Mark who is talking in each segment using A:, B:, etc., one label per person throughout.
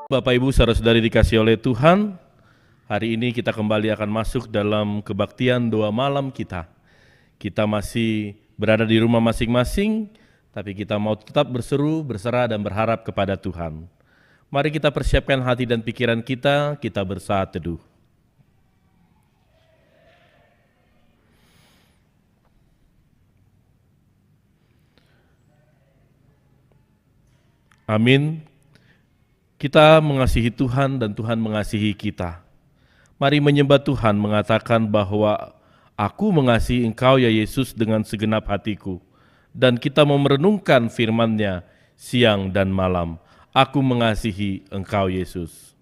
A: Bapak Ibu saudara-saudari dikasihi oleh Tuhan, hari ini kita kembali akan masuk dalam kebaktian doa malam kita. Kita masih berada di rumah masing-masing, tapi kita mau tetap berseru, berserah dan berharap kepada Tuhan. Mari kita persiapkan hati dan pikiran kita bersaat teduh. Amin. Kita mengasihi Tuhan dan Tuhan mengasihi kita. Mari menyembah Tuhan mengatakan bahwa aku mengasihi Engkau ya Yesus dengan segenap hatiku. Dan kita mau merenungkan firman-Nya siang dan malam. Aku mengasihi Engkau Yesus.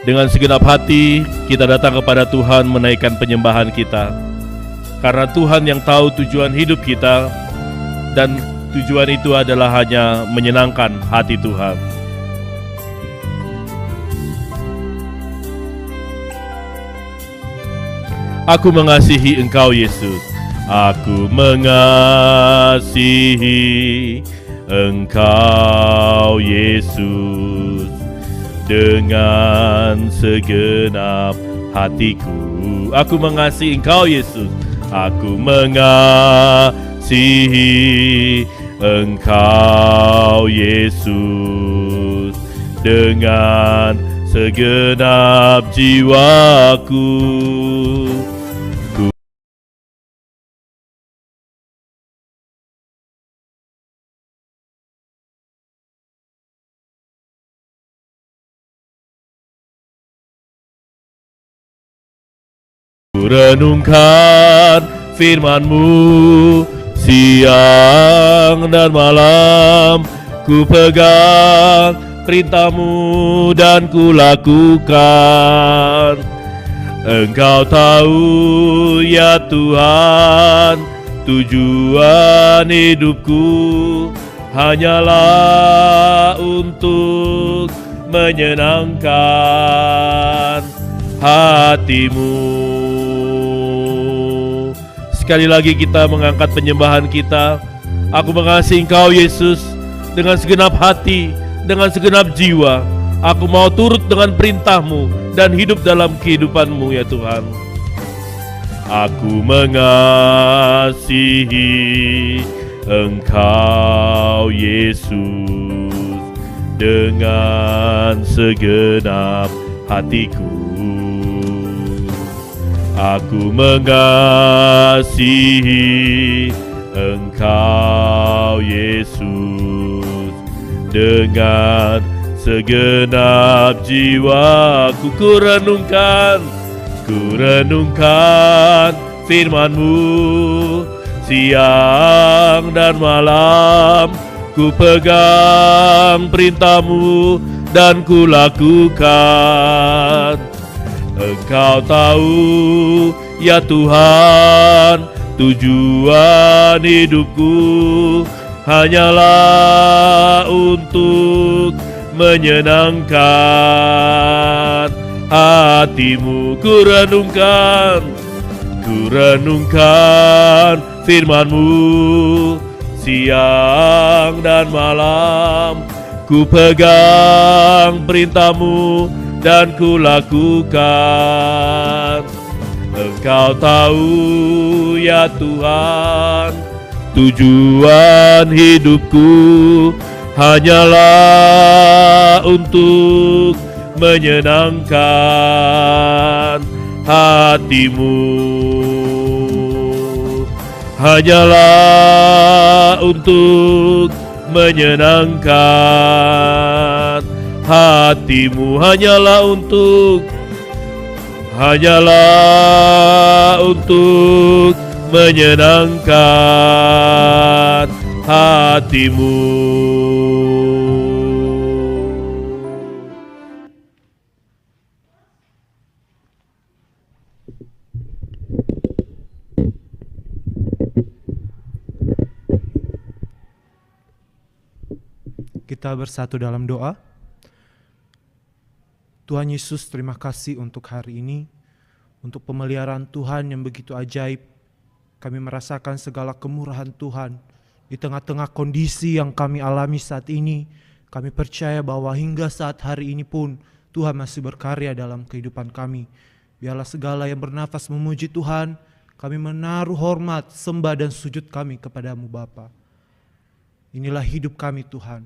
A: Dengan segenap hati kita datang kepada Tuhan menaikkan penyembahan kita. Karena Tuhan yang tahu tujuan hidup kita, dan tujuan itu adalah hanya menyenangkan hati Tuhan. Aku mengasihi Engkau Yesus. Aku mengasihi Engkau Yesus dengan segenap hatiku. Aku mengasihi Engkau Yesus. Aku mengasihi Engkau Yesus dengan segenap jiwaku. Ku renungkan firman-Mu siang dan malam, ku pegang perintah-Mu dan ku lakukan. Engkau tahu ya Tuhan, tujuan hidupku hanyalah untuk menyenangkan hati-Mu. Sekali lagi kita mengangkat penyembahan kita. Aku mengasihi Engkau Yesus dengan segenap hati, dengan segenap jiwa. Aku mau turut dengan perintah-Mu dan hidup dalam kehidupan-Mu ya Tuhan. Aku mengasihi Engkau Yesus dengan segenap hatiku. Aku mengasihi Engkau Yesus dengan segenap jiwaku. Ku renungkan firman-Mu siang dan malam, ku pegang perintah-Mu dan ku lakukan. Engkau tahu ya Tuhan, tujuan hidupku hanyalah untuk menyenangkan hati-Mu. Ku renungkan firman-Mu siang dan malam, ku pegang perintah-Mu dan ku lakukan. Engkau tahu ya Tuhan, tujuan hidupku hanyalah untuk menyenangkan hati-Mu. Hanyalah untuk menyenangkan hati-Mu, hanyalah untuk menyenangkan hati-Mu.
B: Kita bersatu dalam doa. Tuhan Yesus, terima kasih untuk hari ini, untuk pemeliharaan Tuhan yang begitu ajaib. Kami merasakan segala kemurahan Tuhan Di tengah-tengah kondisi yang kami alami saat ini, kami percaya bahwa hingga saat hari ini pun Tuhan masih berkarya dalam kehidupan kami. Biarlah segala yang bernafas memuji Tuhan, kami menaruh hormat, sembah dan sujud kami kepadamu Bapa. Inilah hidup kami Tuhan.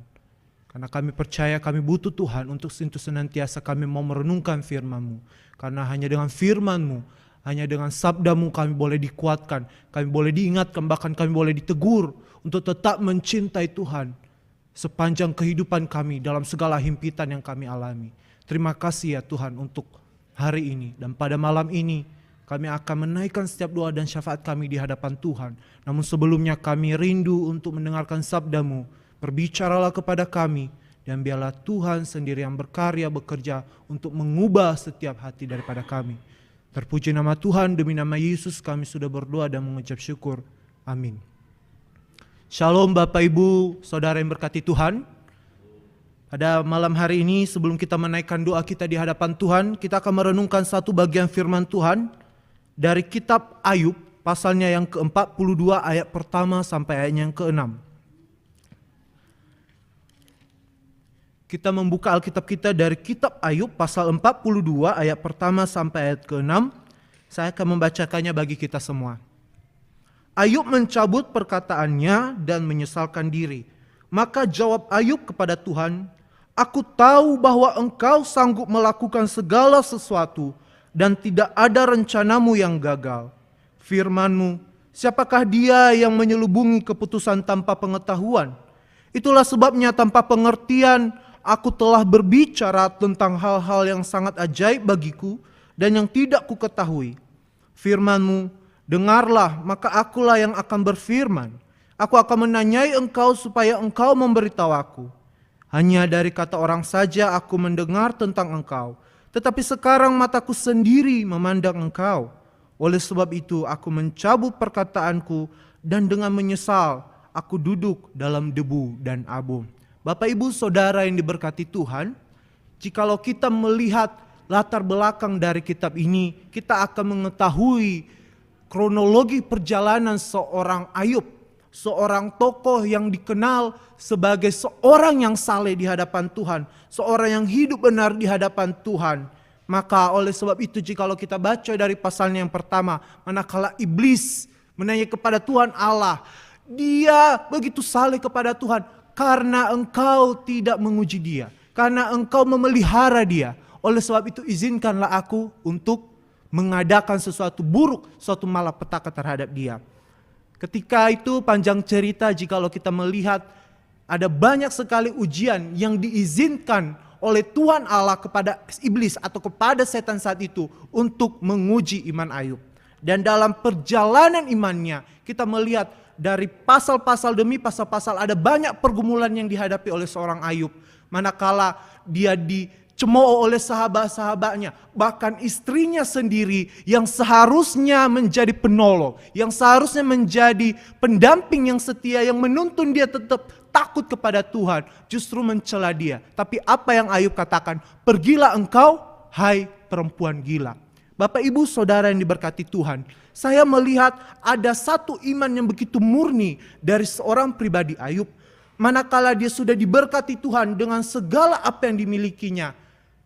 B: Karena kami percaya kami butuh Tuhan untuk senantiasa kami mau merenungkan firman-Mu. Karena hanya dengan firman-Mu, hanya dengan sabda-Mu kami boleh dikuatkan, kami boleh diingatkan, bahkan kami boleh ditegur untuk tetap mencintai Tuhan sepanjang kehidupan kami dalam segala himpitan yang kami alami. Terima kasih ya Tuhan untuk hari ini, dan pada malam ini kami akan menaikkan setiap doa dan syafaat kami di hadapan Tuhan. Namun sebelumnya kami rindu untuk mendengarkan sabda-Mu. Berbicaralah kepada kami, dan biarlah Tuhan sendiri yang berkarya bekerja untuk mengubah setiap hati daripada kami. Terpuji nama Tuhan, demi nama Yesus kami sudah berdoa dan mengucap syukur. Amin. Shalom Bapak Ibu, Saudara yang berkati Tuhan. Pada malam hari ini sebelum kita menaikkan doa kita di hadapan Tuhan, kita akan merenungkan satu bagian firman Tuhan dari kitab Ayub, pasalnya yang ke-42 ayat pertama sampai ayat yang ke-6. Kita membuka Alkitab kita dari kitab Ayub pasal 42 ayat pertama sampai ayat ke-6. Saya akan membacakannya bagi kita semua. Ayub mencabut perkataannya dan menyesalkan diri. Maka jawab Ayub kepada Tuhan, "Aku tahu bahwa Engkau sanggup melakukan segala sesuatu dan tidak ada rencanamu yang gagal. Firman-Mu, siapakah dia yang menyelubungi keputusan tanpa pengetahuan? Itulah sebabnya tanpa pengertian aku telah berbicara tentang hal-hal yang sangat ajaib bagiku dan yang tidak kuketahui. Firman-Mu, dengarlah, maka akulah yang akan berfirman. Aku akan menanyai Engkau supaya Engkau memberitahu aku. Hanya dari kata orang saja aku mendengar tentang Engkau, tetapi sekarang mataku sendiri memandang Engkau. Oleh sebab itu aku mencabut perkataanku dan dengan menyesal aku duduk dalam debu dan abu." Bapak Ibu Saudara yang diberkati Tuhan, jikalau kita melihat latar belakang dari kitab ini, kita akan mengetahui kronologi perjalanan seorang Ayub, seorang tokoh yang dikenal sebagai seorang yang saleh di hadapan Tuhan, seorang yang hidup benar di hadapan Tuhan. Maka oleh sebab itu jikalau kita baca dari pasalnya yang pertama, manakala iblis menanya kepada Tuhan Allah, dia begitu saleh kepada Tuhan karena Engkau tidak menguji dia, karena Engkau memelihara dia. Oleh sebab itu izinkanlah aku untuk mengadakan sesuatu buruk, suatu malapetaka terhadap dia. Ketika itu panjang cerita, jikalau kita melihat ada banyak sekali ujian yang diizinkan oleh Tuhan Allah kepada iblis atau kepada setan saat itu untuk menguji iman Ayub. Dan dalam perjalanan imannya kita melihat dari pasal-pasal demi pasal-pasal ada banyak pergumulan yang dihadapi oleh seorang Ayub. Manakala dia dicemooh oleh sahabat-sahabatnya, bahkan istrinya sendiri yang seharusnya menjadi penolong, yang seharusnya menjadi pendamping yang setia, yang menuntun dia tetap takut kepada Tuhan, justru mencela dia. Tapi apa yang Ayub katakan? "Pergilah engkau, hai perempuan gila." Bapak Ibu Saudara yang diberkati Tuhan, saya melihat ada satu iman yang begitu murni dari seorang pribadi Ayub. Manakala dia sudah diberkati Tuhan dengan segala apa yang dimilikinya,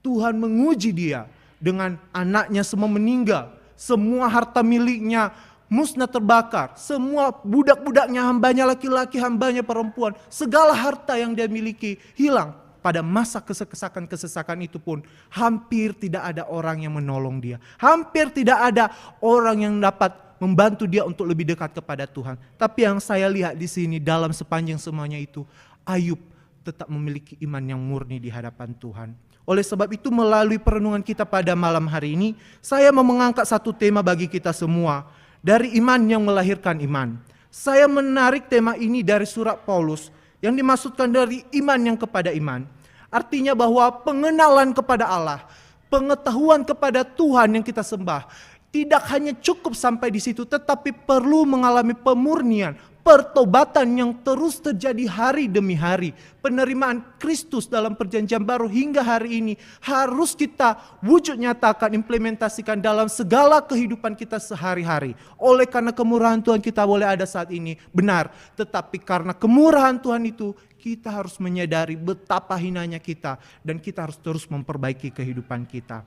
B: Tuhan menguji dia dengan anaknya semua meninggal, semua harta miliknya musnah terbakar, semua budak-budaknya, hambanya laki-laki, hambanya perempuan, segala harta yang dia miliki hilang. Pada masa kesesakan itu pun hampir tidak ada orang yang menolong dia, hampir tidak ada orang yang dapat membantu dia untuk lebih dekat kepada Tuhan. Tapi yang saya lihat di sini dalam sepanjang semuanya itu, Ayub tetap memiliki iman yang murni di hadapan Tuhan. Oleh sebab itu melalui perenungan kita pada malam hari ini, saya mau mengangkat satu tema bagi kita semua, dari iman yang melahirkan iman. Saya menarik tema ini dari surat Paulus yang dimaksudkan dari iman yang kepada iman. Artinya bahwa pengenalan kepada Allah, pengetahuan kepada Tuhan yang kita sembah, tidak hanya cukup sampai di situ, tetapi perlu mengalami pemurnian, pertobatan yang terus terjadi hari demi hari, penerimaan Kristus dalam perjanjian baru hingga hari ini harus kita wujud nyatakan, implementasikan dalam segala kehidupan kita sehari-hari. Oleh karena kemurahan Tuhan kita boleh ada saat ini, benar. Tetapi karena kemurahan Tuhan itu, kita harus menyadari betapa hinanya kita dan kita harus terus memperbaiki kehidupan kita.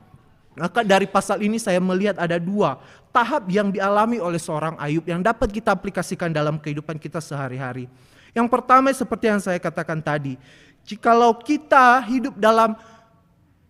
B: Maka dari pasal ini saya melihat ada dua tahap yang dialami oleh seorang Ayub yang dapat kita aplikasikan dalam kehidupan kita sehari-hari. Yang pertama seperti yang saya katakan tadi, jikalau kita hidup dalam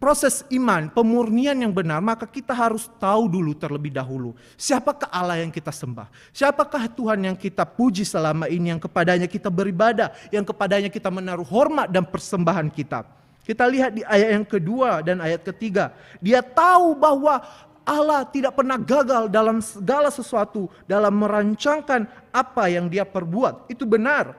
B: proses iman, pemurnian yang benar, maka kita harus tahu dulu terlebih dahulu siapakah Allah yang kita sembah, siapakah Tuhan yang kita puji selama ini, yang kepadanya kita beribadah, yang kepadanya kita menaruh hormat dan persembahan kita. Kita lihat di ayat yang kedua dan ayat ketiga. Dia tahu bahwa Allah tidak pernah gagal dalam segala sesuatu, dalam merancangkan apa yang dia perbuat. Itu benar.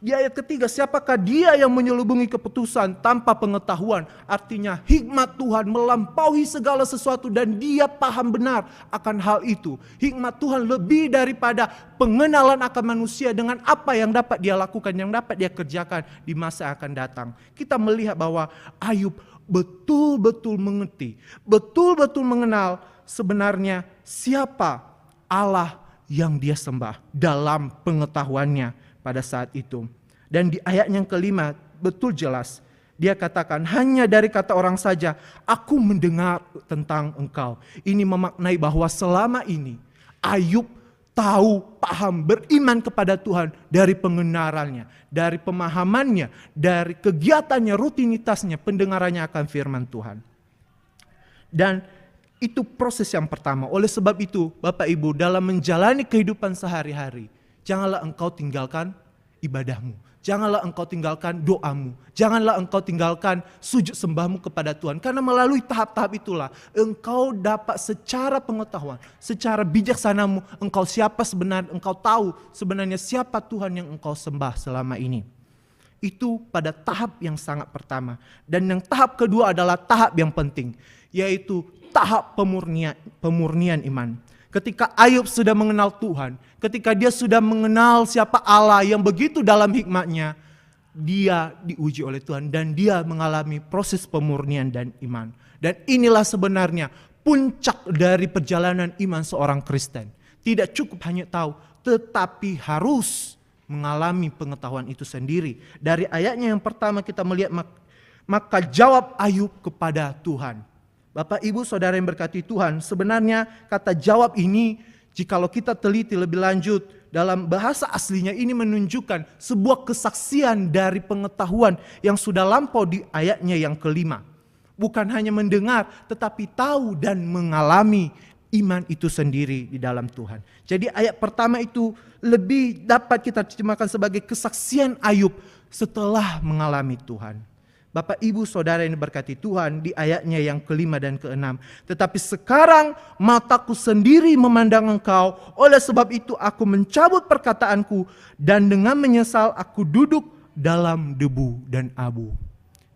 B: Di ayat ketiga, siapakah dia yang menyelubungi keputusan tanpa pengetahuan? Artinya hikmat Tuhan melampaui segala sesuatu dan dia paham benar akan hal itu. Hikmat Tuhan lebih daripada pengenalan akan manusia dengan apa yang dapat dia lakukan, yang dapat dia kerjakan di masa yang akan datang. Kita melihat bahwa Ayub betul-betul mengerti, betul-betul mengenal sebenarnya siapa Allah yang dia sembah dalam pengetahuannya pada saat itu. Dan di ayat yang kelima betul jelas dia katakan, hanya dari kata orang saja aku mendengar tentang engkau. Ini memaknai bahwa selama ini Ayub tahu, paham, beriman kepada Tuhan dari pengenalannya, dari pemahamannya, dari kegiatannya, rutinitasnya, pendengarannya akan firman Tuhan. Dan itu proses yang pertama. Oleh sebab itu Bapak Ibu, dalam menjalani kehidupan sehari-hari, janganlah engkau tinggalkan ibadahmu. Janganlah engkau tinggalkan doamu. Janganlah engkau tinggalkan sujud sembahmu kepada Tuhan. Karena melalui tahap-tahap itulah engkau dapat secara pengetahuan, secara bijaksanamu, engkau tahu sebenarnya siapa Tuhan yang engkau sembah selama ini. Itu pada tahap yang sangat pertama. Dan yang tahap kedua adalah tahap yang penting, yaitu tahap pemurnian iman. Ketika Ayub sudah mengenal Tuhan, ketika dia sudah mengenal siapa Allah yang begitu dalam hikmatnya, dia diuji oleh Tuhan dan dia mengalami proses pemurnian dan iman. Dan inilah sebenarnya puncak dari perjalanan iman seorang Kristen. Tidak cukup hanya tahu, tetapi harus mengalami pengetahuan itu sendiri. Dari ayatnya yang pertama kita melihat, maka jawab Ayub kepada Tuhan. Bapak, Ibu, Saudara yang berkati Tuhan, sebenarnya kata jawab ini, jikalau kita teliti lebih lanjut, dalam bahasa aslinya ini menunjukkan sebuah kesaksian dari pengetahuan yang sudah lampau di ayatnya yang kelima. Bukan hanya mendengar, tetapi tahu dan mengalami iman itu sendiri di dalam Tuhan. Jadi ayat pertama itu lebih dapat kita terjemahkan sebagai kesaksian Ayub setelah mengalami Tuhan. Bapak, Ibu, Saudara yang diberkati Tuhan, di ayatnya yang kelima dan keenam. Tetapi sekarang mataku sendiri memandang engkau, oleh sebab itu aku mencabut perkataanku, dan dengan menyesal aku duduk dalam debu dan abu.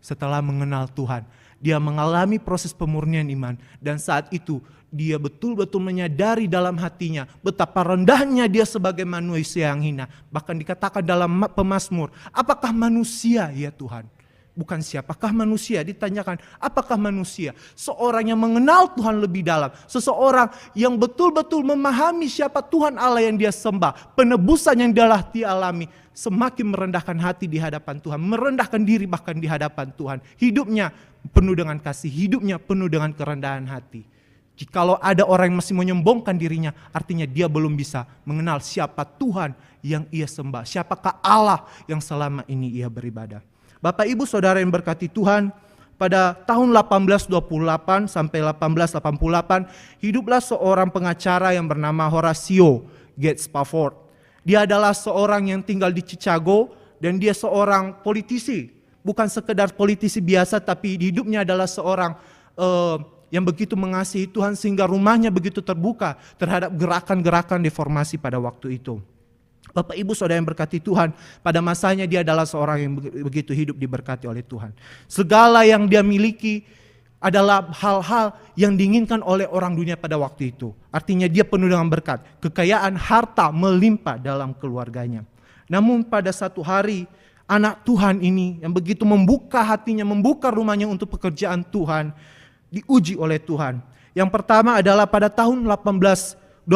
B: Setelah mengenal Tuhan, dia mengalami proses pemurnian iman, dan saat itu dia betul-betul menyadari dalam hatinya betapa rendahnya dia sebagai manusia yang hina. Bahkan dikatakan dalam pemazmur, apakah manusia ya Tuhan? Bukan siapakah manusia, ditanyakan apakah manusia. Seorang yang mengenal Tuhan lebih dalam. Seseorang yang betul-betul memahami siapa Tuhan Allah yang dia sembah. Penebusan yang dia alami. Semakin merendahkan hati di hadapan Tuhan. Merendahkan diri bahkan di hadapan Tuhan. Hidupnya penuh dengan kasih. Hidupnya penuh dengan kerendahan hati. Jikalau ada orang yang masih menyombongkan dirinya, artinya dia belum bisa mengenal siapa Tuhan yang ia sembah. Siapakah Allah yang selama ini ia beribadah. Bapak, Ibu, Saudara yang berkati Tuhan, pada tahun 1828 sampai 1888 hiduplah seorang pengacara yang bernama Horatio Gates Spafford. Dia adalah seorang yang tinggal di Chicago dan dia seorang politisi. Bukan sekedar politisi biasa, tapi hidupnya adalah seorang yang begitu mengasihi Tuhan sehingga rumahnya begitu terbuka terhadap gerakan-gerakan reformasi pada waktu itu. Bapak, Ibu, Saudara yang berkati Tuhan, pada masanya dia adalah seorang yang begitu hidup diberkati oleh Tuhan. Segala yang dia miliki adalah hal-hal yang diinginkan oleh orang dunia pada waktu itu. Artinya dia penuh dengan berkat, kekayaan, harta melimpah dalam keluarganya. Namun pada satu hari, anak Tuhan ini yang begitu membuka hatinya, membuka rumahnya untuk pekerjaan Tuhan, diuji oleh Tuhan. Yang pertama adalah pada tahun 1870,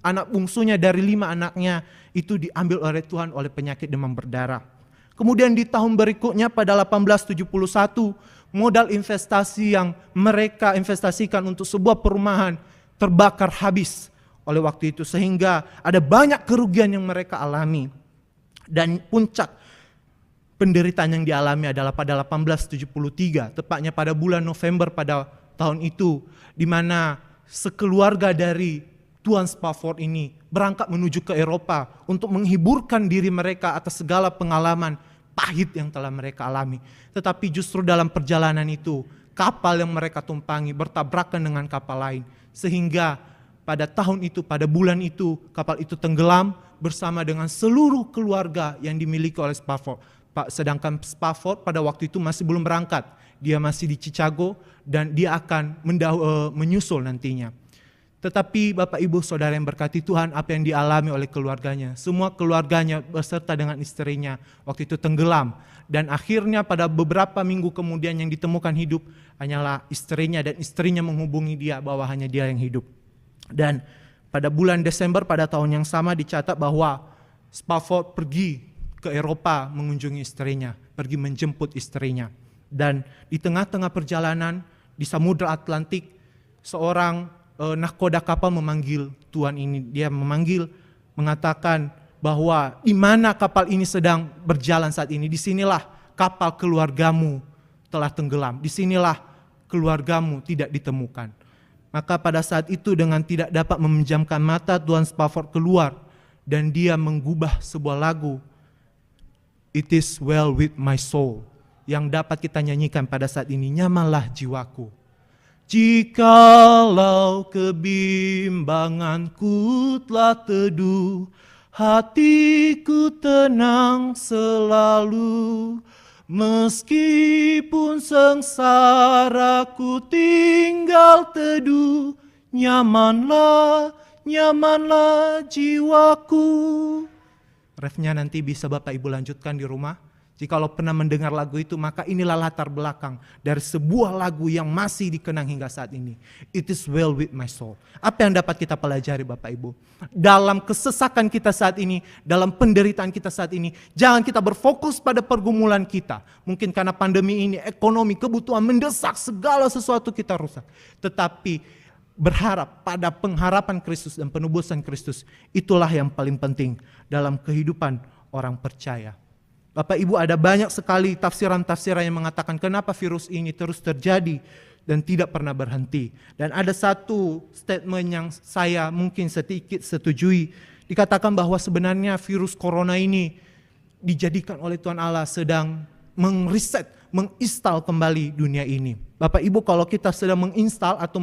B: anak bungsunya dari 5 anaknya itu diambil oleh Tuhan oleh penyakit demam berdarah. Kemudian di tahun berikutnya pada 1871, modal investasi yang mereka investasikan untuk sebuah perumahan terbakar habis oleh waktu itu, sehingga ada banyak kerugian yang mereka alami. Dan puncak penderitaan yang dialami adalah pada 1873, tepatnya pada bulan November pada tahun itu, di mana sekeluarga dari Tuan Spafford ini berangkat menuju ke Eropa untuk menghiburkan diri mereka atas segala pengalaman pahit yang telah mereka alami. Tetapi justru dalam perjalanan itu, kapal yang mereka tumpangi bertabrakan dengan kapal lain. Sehingga pada tahun itu, pada bulan itu, kapal itu tenggelam bersama dengan seluruh keluarga yang dimiliki oleh Spafford. Sedangkan Spafford pada waktu itu masih belum berangkat. Dia masih di Chicago dan dia akan menyusul nantinya. Tetapi Bapak Ibu Saudara yang berkati Tuhan, apa yang dialami oleh keluarganya, semua keluarganya beserta dengan istrinya waktu itu tenggelam. Dan akhirnya pada beberapa minggu kemudian yang ditemukan hidup hanyalah istrinya, dan istrinya menghubungi dia bahwa hanya dia yang hidup. Dan pada bulan Desember pada tahun yang sama dicatat bahwa Spafford pergi ke Eropa mengunjungi istrinya, pergi menjemput istrinya. Dan di tengah-tengah perjalanan di Samudra Atlantik, seorang nahkoda kapal memanggil Tuan ini. Dia memanggil, mengatakan bahwa di mana kapal ini sedang berjalan saat ini, disinilah kapal keluargamu telah tenggelam, disinilah keluargamu tidak ditemukan. Maka pada saat itu dengan tidak dapat memejamkan mata, Tuan Spafford keluar dan dia menggubah sebuah lagu, It is well with my soul, yang dapat kita nyanyikan pada saat ini, nyamanlah jiwaku. Jikalau kebimbanganku telah teduh, hatiku tenang selalu. Meskipun sengsaraku tinggal teduh, nyamanlah, nyamanlah jiwaku. Refnya nanti bisa Bapak Ibu lanjutkan di rumah. Jikalau pernah mendengar lagu itu, maka inilah latar belakang dari sebuah lagu yang masih dikenang hingga saat ini. It is well with my soul. Apa yang dapat kita pelajari Bapak Ibu? Dalam kesesakan kita saat ini, dalam penderitaan kita saat ini, jangan kita berfokus pada pergumulan kita. Mungkin karena pandemi ini, ekonomi, kebutuhan mendesak, segala sesuatu kita rusak. Tetapi berharap pada pengharapan Kristus dan penebusan Kristus, itulah yang paling penting dalam kehidupan orang percaya. Bapak Ibu, ada banyak sekali tafsiran-tafsiran yang mengatakan kenapa virus ini terus terjadi dan tidak pernah berhenti. Dan ada satu statement yang saya mungkin sedikit setujui. Dikatakan bahwa sebenarnya virus corona ini dijadikan oleh Tuhan Allah sedang menginstal kembali dunia ini. Bapak Ibu, kalau kita sedang menginstal atau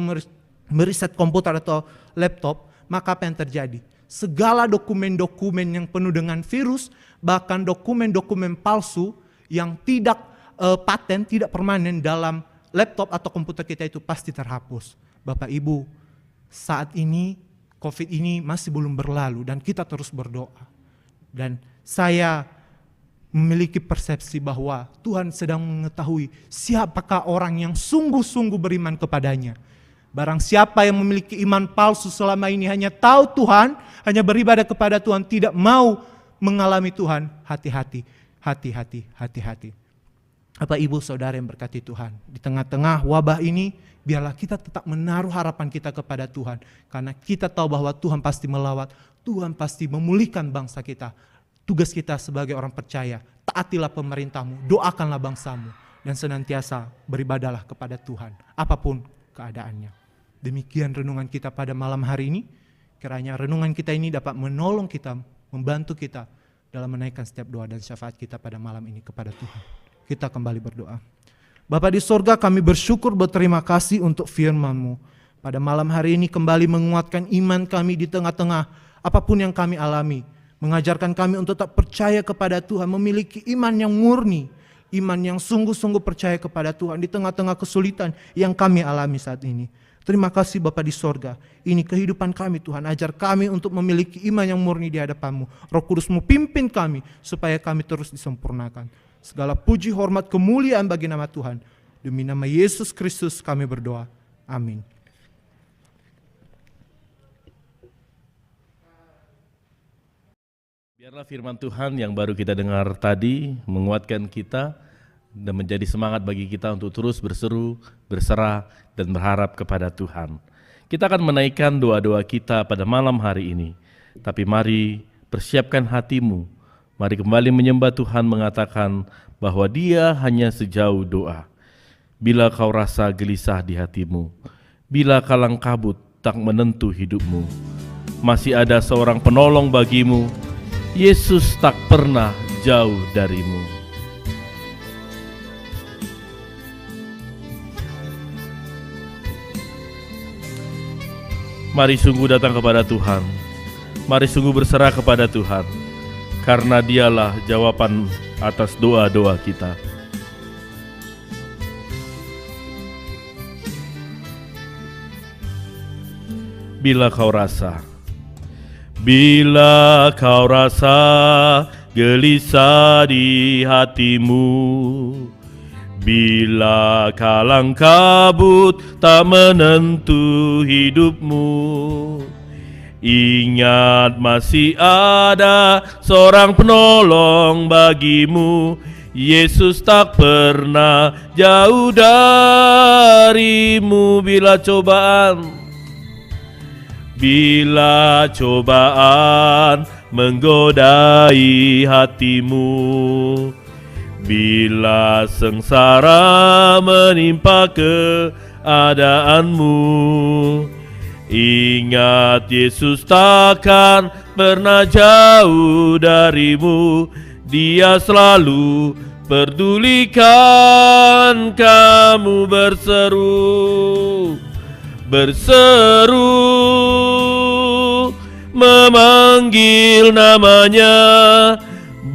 B: mereset komputer atau laptop, maka apa yang terjadi? Segala dokumen-dokumen yang penuh dengan virus, bahkan dokumen-dokumen palsu yang tidak paten, tidak permanen dalam laptop atau komputer kita itu pasti terhapus. Bapak Ibu, saat ini COVID ini masih belum berlalu dan kita terus berdoa. Dan saya memiliki persepsi bahwa Tuhan sedang mengetahui siapakah orang yang sungguh-sungguh beriman kepadanya. Barang siapa yang memiliki iman palsu selama ini hanya tahu Tuhan, hanya beribadah kepada Tuhan, tidak mau mengalami Tuhan, hati-hati, hati-hati, hati-hati. Bapak Ibu Saudara yang berkati Tuhan, di tengah-tengah wabah ini, biarlah kita tetap menaruh harapan kita kepada Tuhan. Karena kita tahu bahwa Tuhan pasti melawat, Tuhan pasti memulihkan bangsa kita. Tugas kita sebagai orang percaya, taatilah pemerintahmu, doakanlah bangsamu, dan senantiasa beribadahlah kepada Tuhan, apapun keadaannya. Demikian renungan kita pada malam hari ini. Kiranya renungan kita ini dapat menolong kita, membantu kita dalam menaikkan setiap doa dan syafaat kita pada malam ini kepada Tuhan. Kita kembali berdoa. Bapa di sorga, kami bersyukur, berterima kasih untuk firman-Mu. Pada malam hari ini kembali menguatkan iman kami di tengah-tengah apapun yang kami alami. Mengajarkan kami untuk tetap percaya kepada Tuhan, memiliki iman yang murni, iman yang sungguh-sungguh percaya kepada Tuhan di tengah-tengah kesulitan yang kami alami saat ini. Terima kasih Bapa di sorga. Ini kehidupan kami Tuhan. Ajar kami untuk memiliki iman yang murni di hadapan-Mu. Roh Kudus-Mu pimpin kami supaya kami terus disempurnakan. Segala puji, hormat, kemuliaan bagi nama Tuhan. Demi nama Yesus Kristus kami berdoa. Amin.
A: Biarlah firman Tuhan yang baru kita dengar tadi menguatkan kita dan menjadi semangat bagi kita untuk terus berseru, berserah, dan berharap kepada Tuhan. Kita akan menaikkan doa-doa kita pada malam hari ini. Tapi mari persiapkan hatimu. Mari kembali menyembah Tuhan, mengatakan bahwa Dia hanya sejauh doa. Bila kau rasa gelisah di hatimu, bila kalang kabut tak menentu hidupmu, masih ada seorang penolong bagimu. Yesus tak pernah jauh darimu. Mari sungguh datang kepada Tuhan. Mari sungguh berserah kepada Tuhan, karena Dialah jawaban atas doa-doa kita. Bila kau rasa gelisah di hatimu, bila kalang kabut tak menentu hidupmu, ingat masih ada seorang penolong bagimu. Yesus tak pernah jauh darimu. Bila cobaan menggodai hatimu, bila sengsara menimpa keadaanmu, ingat Yesus takkan pernah jauh darimu. Dia selalu pedulikan kamu. Berseru memanggil namanya,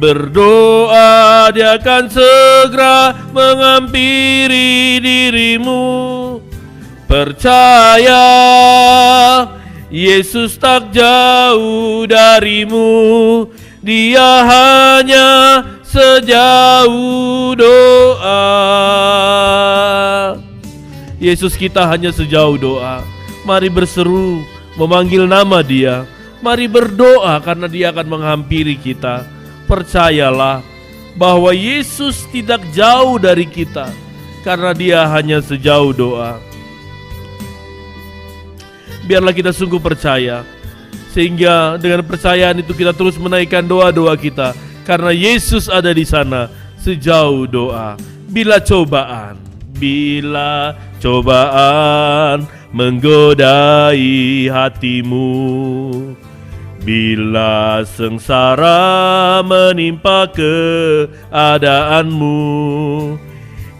A: berdoa Dia akan segera menghampiri dirimu. Percaya Yesus tak jauh darimu. Dia hanya sejauh doa. Yesus kita hanya sejauh doa. Mari berseru, memanggil nama Dia. Mari berdoa karena Dia akan menghampiri kita. Percayalah bahwa Yesus tidak jauh dari kita, karena Dia hanya sejauh doa. Biarlah kita sungguh percaya, sehingga dengan percayaan itu kita terus menaikkan doa-doa kita, karena Yesus ada di sana sejauh doa. Bila cobaan menggodai hatimu, bila sengsara menimpa keadaanmu,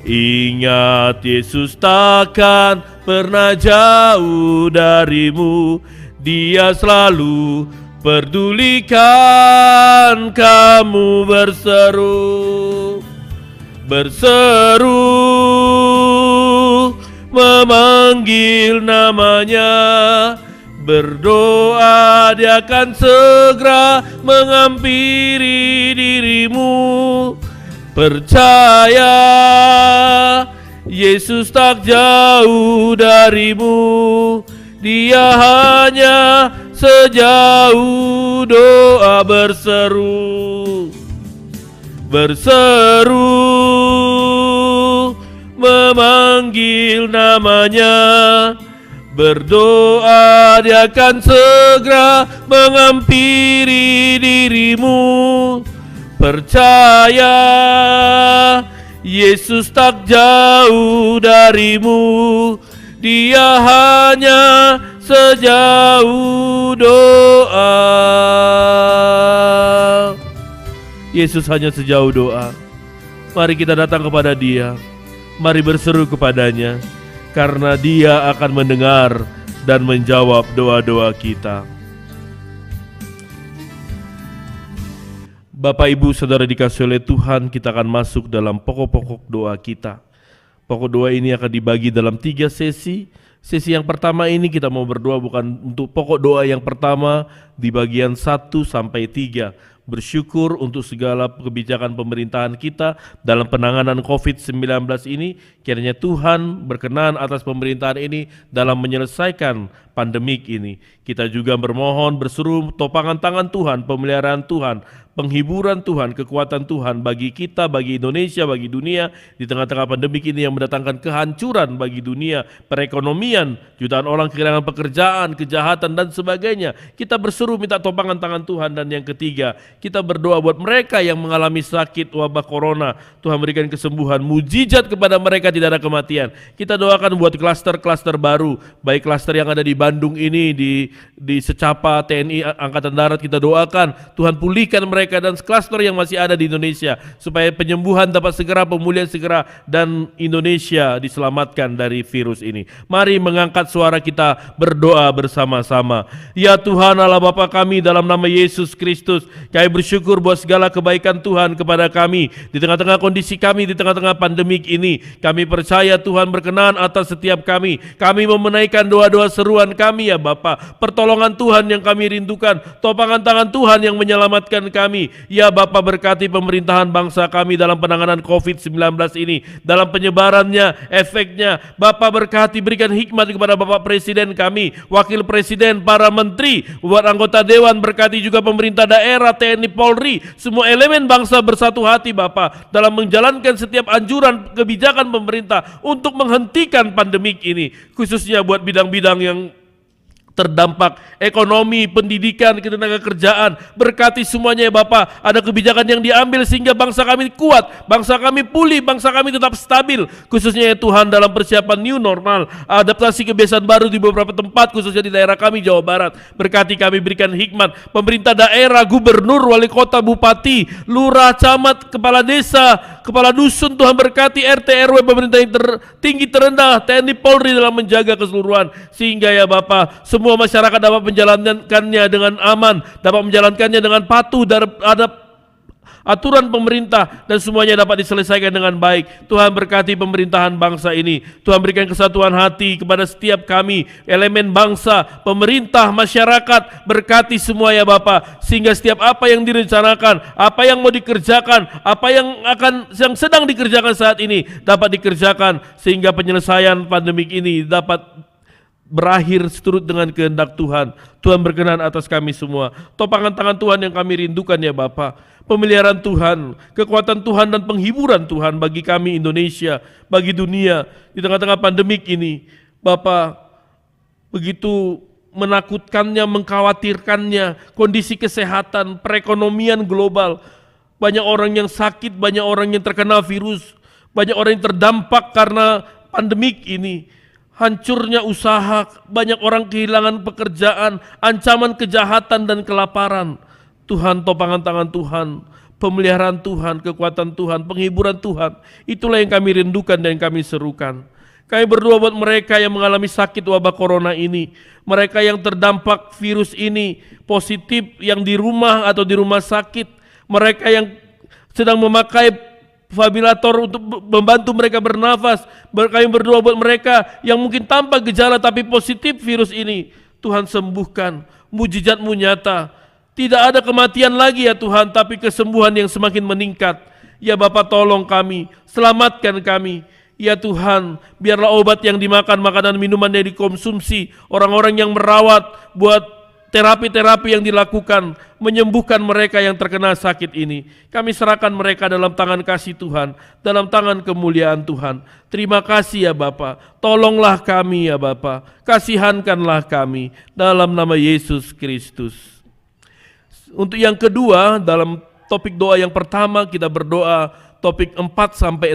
A: ingat Yesus takkan pernah jauh darimu. Dia selalu pedulikan kamu. Berseru memanggil namanya, berdoa Dia akan segera menghampiri dirimu. Percaya Yesus tak jauh darimu. Dia hanya sejauh doa. Berseru memanggil namanya, berdoa Dia akan segera menghampiri dirimu. Percaya Yesus tak jauh darimu. Dia hanya sejauh doa. Yesus hanya sejauh doa. Mari kita datang kepada Dia. Mari berseru kepadanya, karena Dia akan mendengar dan menjawab doa-doa kita. Bapak, Ibu, Saudara dikasihi oleh Tuhan, kita akan masuk dalam pokok-pokok doa kita. Pokok doa ini akan dibagi dalam 3 sesi. Sesi yang pertama ini kita mau berdoa bukan untuk pokok doa yang pertama di bagian 1 sampai 3. Bersyukur untuk segala kebijakan pemerintahan kita dalam penanganan COVID-19 ini. Kiranya Tuhan berkenan atas pemerintahan ini dalam menyelesaikan pandemik ini. Kita juga bermohon, berseru topangan tangan Tuhan, pemeliharaan Tuhan, penghiburan Tuhan, kekuatan Tuhan bagi kita, bagi Indonesia, bagi dunia di tengah-tengah pandemik ini yang mendatangkan kehancuran bagi dunia, perekonomian, jutaan orang kehilangan pekerjaan, kejahatan dan sebagainya. Kita berseru minta topangan tangan Tuhan. Dan yang ketiga, kita berdoa buat mereka yang mengalami sakit wabah corona. Tuhan berikan kesembuhan, mujizat kepada mereka, tidak ada kematian. Kita doakan buat klaster-klaster baru, baik klaster yang ada di Bandung ini, di Secapa, TNI Angkatan Darat, kita doakan Tuhan pulihkan mereka dan klaster yang masih ada di Indonesia supaya penyembuhan dapat segera, pemulihan segera dan Indonesia diselamatkan dari virus ini. Mari mengangkat suara kita berdoa bersama-sama. Ya Tuhan Allah Bapa kami, dalam nama Yesus Kristus, kami bersyukur buat segala kebaikan Tuhan kepada kami di tengah-tengah kondisi kami, di tengah-tengah pandemik ini. Kami percaya Tuhan berkenan atas setiap kami. Kami memenaikkan doa-doa seruan kami ya Bapa. Pertolongan Tuhan yang kami rindukan, topangan tangan Tuhan yang menyelamatkan kami. Ya Bapa, berkati pemerintahan bangsa kami dalam penanganan COVID-19 ini, dalam penyebarannya, efeknya. Bapa berkati, berikan hikmat kepada Bapak Presiden kami, Wakil Presiden, para menteri, buat anggota Dewan, berkati juga pemerintah daerah, TNI, Polri, semua elemen bangsa bersatu hati Bapa dalam menjalankan setiap anjuran kebijakan pemerintah untuk menghentikan pandemik ini, khususnya buat bidang-bidang yang terdampak ekonomi, pendidikan, ketenaga kerjaan. Berkati semuanya ya Bapa. Ada kebijakan yang diambil sehingga bangsa kami kuat, bangsa kami pulih, bangsa kami tetap stabil. Khususnya ya Tuhan dalam persiapan new normal, adaptasi kebiasaan baru di beberapa tempat, khususnya di daerah kami Jawa Barat. Berkati kami, berikan hikmat pemerintah daerah, gubernur, wali kota, bupati, lurah, camat, kepala desa, kepala dusun. Tuhan berkati RT RW, pemerintah yang tertinggi, terendah, TNI, Polri dalam menjaga keseluruhan, sehingga ya Bapa semua masyarakat dapat menjalankannya dengan aman, dapat menjalankannya dengan patuh terhadap aturan pemerintah, dan semuanya dapat diselesaikan dengan baik. Tuhan berkati pemerintahan bangsa ini. Tuhan berikan kesatuan hati kepada setiap kami, elemen bangsa, pemerintah, masyarakat. Berkati semua ya Bapa, sehingga setiap apa yang direncanakan, apa yang mau dikerjakan, apa yang sedang dikerjakan saat ini dapat dikerjakan, sehingga penyelesaian pandemik ini dapat berakhir seturut dengan kehendak Tuhan. Tuhan berkenan atas kami semua. Topangan tangan Tuhan yang kami rindukan ya Bapa. Pemeliharaan Tuhan, kekuatan Tuhan dan penghiburan Tuhan bagi kami Indonesia, bagi dunia di tengah-tengah pandemik ini. Bapa, begitu menakutkannya, mengkhawatirkannya kondisi kesehatan, perekonomian global. Banyak orang yang sakit, banyak orang yang terkena virus, banyak orang yang terdampak karena pandemik ini. Hancurnya usaha, banyak orang kehilangan pekerjaan, ancaman kejahatan dan kelaparan. Tuhan, topangan tangan Tuhan, pemeliharaan Tuhan, kekuatan Tuhan, penghiburan Tuhan, itulah yang kami rindukan dan yang kami serukan. Kami berdoa buat mereka yang mengalami sakit wabah corona ini, mereka yang terdampak virus ini, positif yang di rumah atau di rumah sakit, mereka yang sedang memakai ventilator untuk membantu mereka bernafas. Kami berdoa buat mereka yang mungkin tanpa gejala tapi positif virus ini. Tuhan sembuhkan, mujizat-Mu nyata. Tidak ada kematian lagi ya Tuhan, tapi kesembuhan yang semakin meningkat. Ya Bapa, tolong kami, selamatkan kami. Ya Tuhan, biarlah obat yang dimakan, makanan minuman yang dikonsumsi, orang-orang yang merawat, buat terapi-terapi yang dilakukan, menyembuhkan mereka yang terkena sakit ini. Kami serahkan mereka dalam tangan kasih Tuhan, dalam tangan kemuliaan Tuhan. Terima kasih ya Bapa. Tolonglah kami ya Bapa. Kasihankanlah kami dalam nama Yesus Kristus. Untuk yang kedua, dalam topik doa yang pertama kita berdoa topik 4-6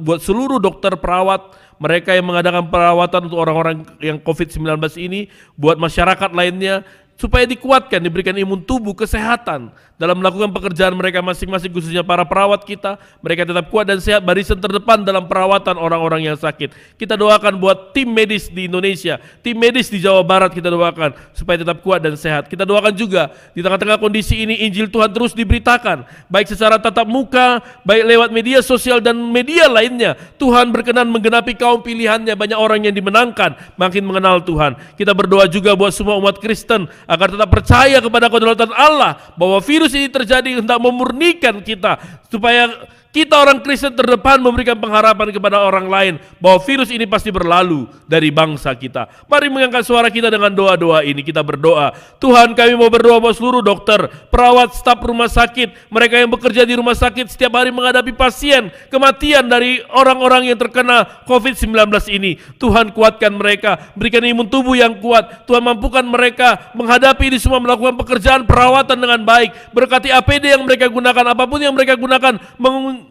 A: buat seluruh dokter perawat, mereka yang mengadakan perawatan untuk orang-orang yang COVID-19 ini, buat masyarakat lainnya, supaya dikuatkan, diberikan imun tubuh, kesehatan dalam melakukan pekerjaan mereka masing-masing, khususnya para perawat kita. Mereka tetap kuat dan sehat, barisan terdepan dalam perawatan orang-orang yang sakit. Kita doakan buat tim medis di Indonesia, tim medis di Jawa Barat, kita doakan supaya tetap kuat dan sehat. Kita doakan juga di tengah-tengah kondisi ini Injil Tuhan terus diberitakan, baik secara tatap muka, baik lewat media sosial dan media lainnya. Tuhan berkenan menggenapi kaum pilihannya, banyak orang yang dimenangkan, makin mengenal Tuhan. Kita berdoa juga buat semua umat Kristen agar tetap percaya kepada kedaulatan Allah, bahwa virus ini terjadi hendak memurnikan kita, supaya kita orang Kristen terdepan memberikan pengharapan kepada orang lain bahwa virus ini pasti berlalu dari bangsa kita. Mari mengangkat suara kita dengan doa-doa ini. Kita berdoa, Tuhan, kami mau berdoa buat seluruh dokter, perawat, staf rumah sakit, mereka yang bekerja di rumah sakit setiap hari menghadapi pasien, kematian dari orang-orang yang terkena COVID-19 ini. Tuhan, kuatkan mereka, berikan imun tubuh yang kuat. Tuhan, mampukan mereka menghadapi ini semua, melakukan pekerjaan perawatan dengan baik. Berkati APD yang mereka gunakan, apapun yang mereka gunakan,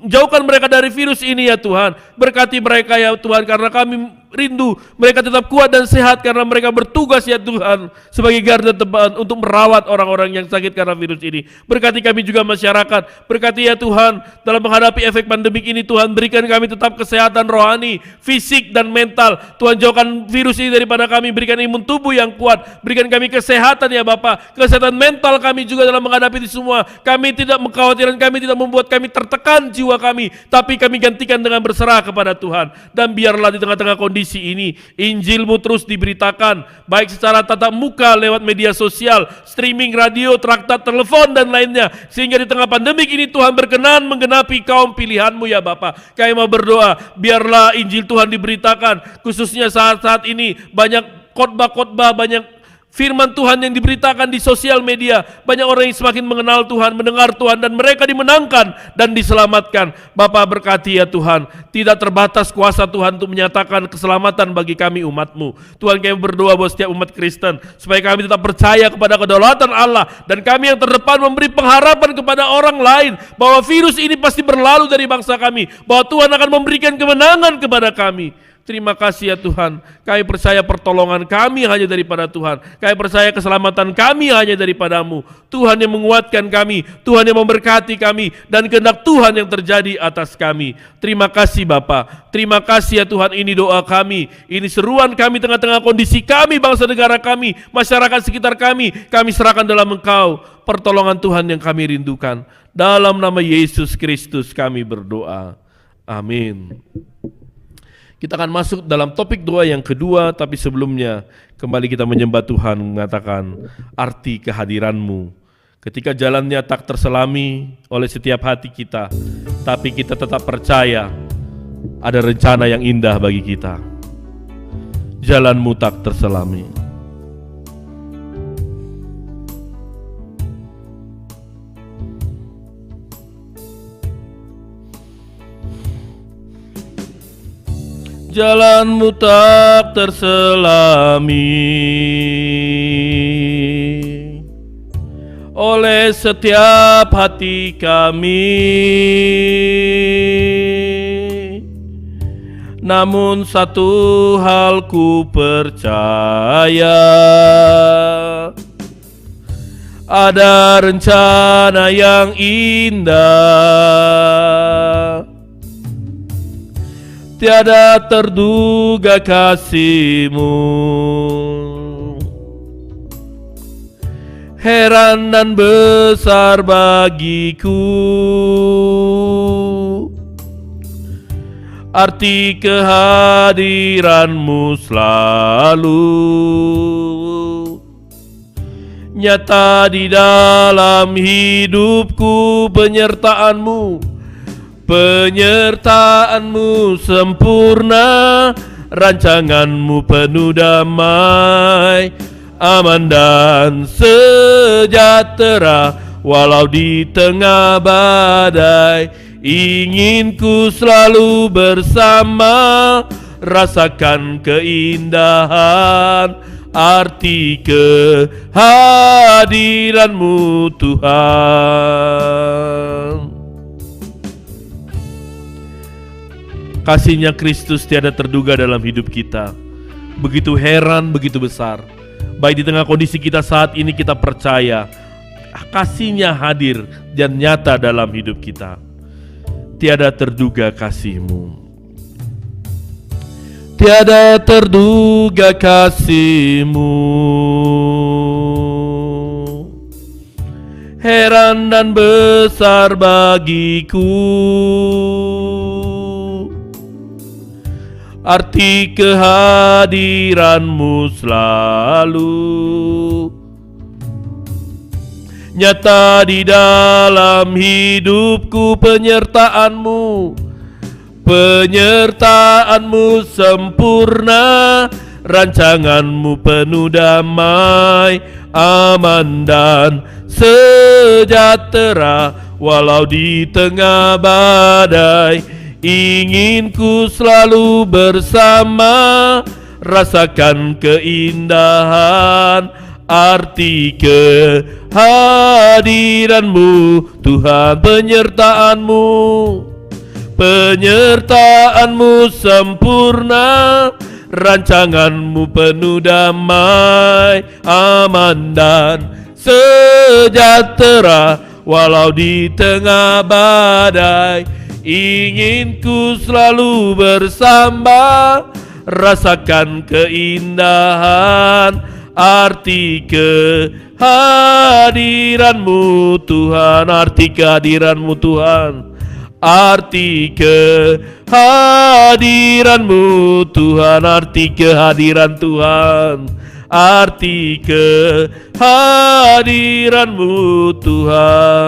A: jauhkan mereka dari virus ini ya Tuhan. Berkati mereka ya Tuhan, karena kami rindu mereka tetap kuat dan sehat, karena mereka bertugas ya Tuhan sebagai garda terdepan untuk merawat orang-orang yang sakit karena virus ini. Berkati kami juga masyarakat, berkati ya Tuhan dalam menghadapi efek pandemik ini. Tuhan, berikan kami tetap kesehatan rohani, fisik dan mental. Tuhan, jauhkan virus ini daripada kami, berikan imun tubuh yang kuat, berikan kami kesehatan ya Bapa, kesehatan mental kami juga dalam menghadapi ini semua. Kami tidak mengkhawatirkan, kami tidak membuat kami tertekan jiwa kami, tapi kami gantikan dengan berserah kepada Tuhan. Dan biarlah di tengah-tengah kondisi ini Injil-Mu terus diberitakan, baik secara tatap muka, lewat media sosial, streaming, radio, traktat, telepon dan lainnya, sehingga di tengah pandemik ini Tuhan berkenan menggenapi kaum pilihan-Mu ya Bapa. Kami mau berdoa, biarlah Injil Tuhan diberitakan, khususnya saat-saat ini banyak khotbah-khotbah, banyak firman Tuhan yang diberitakan di sosial media. Banyak orang yang semakin mengenal Tuhan, mendengar Tuhan, dan mereka dimenangkan dan diselamatkan. Bapa, berkati ya Tuhan, tidak terbatas kuasa Tuhan untuk menyatakan keselamatan bagi kami umat-Mu. Tuhan, kami berdoa buat setiap umat Kristen, supaya kami tetap percaya kepada kedaulatan Allah, dan kami yang terdepan memberi pengharapan kepada orang lain, bahwa virus ini pasti berlalu dari bangsa kami, bahwa Tuhan akan memberikan kemenangan kepada kami. Terima kasih ya Tuhan, kami percaya pertolongan kami hanya daripada Tuhan. Kami percaya keselamatan kami hanya daripada-Mu. Tuhan yang menguatkan kami, Tuhan yang memberkati kami, dan kehendak Tuhan yang terjadi atas kami. Terima kasih Bapa, terima kasih ya Tuhan. Ini doa kami, ini seruan kami tengah-tengah kondisi kami, bangsa negara kami, masyarakat sekitar kami serahkan dalam Engkau. Pertolongan Tuhan yang kami rindukan. Dalam nama Yesus Kristus kami berdoa. Amin. Kita akan masuk dalam topik doa yang kedua, tapi sebelumnya kembali kita menyembah Tuhan, mengatakan arti kehadiran-Mu. Ketika jalannya tak terselami oleh setiap hati kita, tapi kita tetap percaya ada rencana yang indah bagi kita. Jalan-Mu tak terselami. Jalan-Mu tak terselami oleh setiap hati kami, namun satu hal ku percaya, ada rencana yang indah. Tiada terduga kasih-Mu, heran dan besar bagiku arti kehadiran-Mu selalu nyata di dalam hidupku. Penyertaan-Mu sempurna, rancangan-Mu penuh damai, aman dan sejahtera walau di tengah badai. Ingin ku selalu bersama, rasakan keindahan arti kehadiran-Mu Tuhan. Kasih-Nya Kristus tiada terduga dalam hidup kita. Begitu heran, begitu besar. Baik di tengah kondisi kita saat ini, kita percaya kasih-Nya hadir dan nyata dalam hidup kita. Tiada terduga kasih-Mu. Tiada terduga kasih-Mu. Heran dan besar bagiku arti kehadiran-Mu selalu nyata di dalam hidupku. Penyertaan-Mu, penyertaan-Mu sempurna, rancangan-Mu penuh damai, aman dan sejahtera. Walau di tengah badai, ingin ku selalu bersama, rasakan keindahan arti kehadiran-Mu Tuhan. Penyertaan-Mu, penyertaan-Mu sempurna, rancangan-Mu penuh damai, aman dan sejahtera. Walau di tengah badai, ingin ku selalu bersama, rasakan keindahan arti kehadiran-Mu Tuhan. Arti kehadiran-Mu Tuhan, arti kehadiran-Mu Tuhan, arti kehadiran Tuhan, arti kehadiran-Mu Tuhan.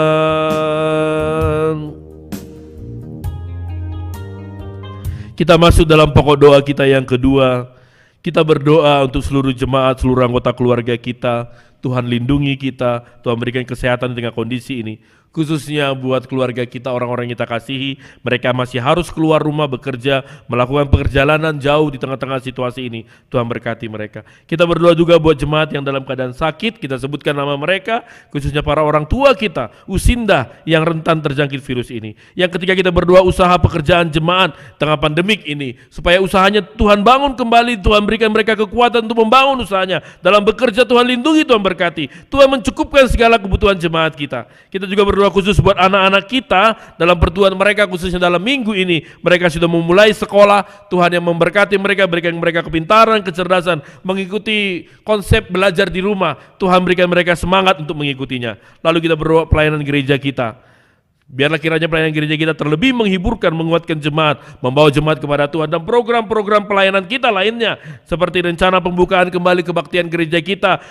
A: Kita masuk dalam pokok doa kita yang kedua. Kita berdoa untuk seluruh jemaat, seluruh anggota keluarga kita. Tuhan lindungi kita, Tuhan berikan kesehatan dengan kondisi ini. Khususnya buat keluarga kita, orang-orang yang kita kasihi, mereka masih harus keluar rumah bekerja, melakukan perjalanan jauh di tengah-tengah situasi ini. Tuhan berkati mereka. Kita berdoa juga buat jemaat yang dalam keadaan sakit, kita sebutkan nama mereka, khususnya para orang tua kita, usinda yang rentan terjangkit virus ini. Yang ketika kita berdoa usaha pekerjaan jemaat tengah pandemik ini, supaya usahanya Tuhan bangun kembali, Tuhan berikan mereka kekuatan untuk membangun usahanya. Dalam bekerja Tuhan lindungi, Tuhan berkati. Tuhan mencukupkan segala kebutuhan jemaat kita. Kita juga berdoa khusus buat anak-anak kita dalam pertemuan mereka, khususnya dalam minggu ini. Mereka sudah memulai sekolah, Tuhan yang memberkati mereka, berikan mereka kepintaran, kecerdasan, mengikuti konsep belajar di rumah. Tuhan berikan mereka semangat untuk mengikutinya. Lalu kita berdoa pelayanan gereja kita. Biarlah kiranya pelayanan gereja kita terlebih menghiburkan, menguatkan jemaat, membawa jemaat kepada Tuhan, dan program-program pelayanan kita lainnya, seperti rencana pembukaan kembali kebaktian gereja kita